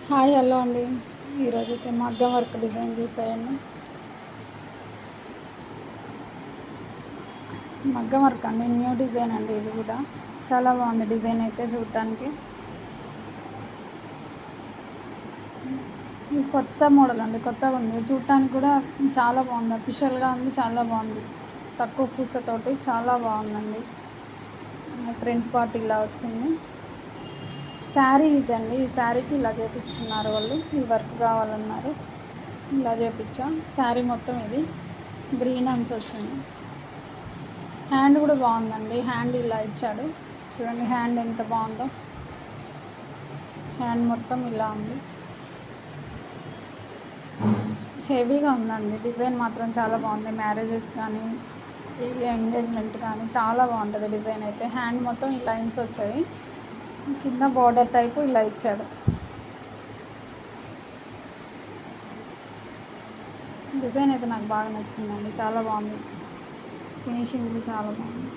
Hi hello అండి. ఈరోజైతే మగ్గం వర్క్ డిజైన్ చూసాయండి. మగ్గం వర్క్ అండి, న్యూ డిజైన్ అండి. ఇది కూడా చాలా బాగుంది డిజైన్ అయితే చూడటానికి. ఇది కొత్త మోడల్ అండి, కొత్తగా ఉంది. చూడటానికి కూడా చాలా బాగుంది, అఫీషియల్గా ఉంది, చాలా బాగుంది. తక్కువ పూసతోటి చాలా బాగుందండి. ఫ్రంట్ పార్ట్ ఇలా వచ్చింది. శారీ ఇదండి, ఈ శారీకి ఇలా చేపించుకున్నారు వాళ్ళు. ఈ వర్క్ కావాలన్నారు, ఇలా చేపించాం. శారీ మొత్తం ఇది గ్రీన్ అంచు వచ్చింది. హ్యాండ్ కూడా బాగుందండి, హ్యాండ్ ఇలా ఇచ్చాడు. చూడండి హ్యాండ్ ఎంత బాగుందో. హ్యాండ్ మొత్తం ఇలా ఉంది, హెవీగా ఉందండి. డిజైన్ మాత్రం చాలా బాగుంది. మ్యారేజెస్ కానీ ఎంగేజ్మెంట్ కానీ చాలా బాగుంటుంది డిజైన్ అయితే. హ్యాండ్ మొత్తం ఈ లైన్స్ వచ్చాయి, కింద బార్డర్ టైపు ఇలా ఇచ్చాడు. డిజైన్ అయితే నాకు బాగా నచ్చిందండి, చాలా బాగుంది. ఫినిషింగ్ చాలా బాగుంది.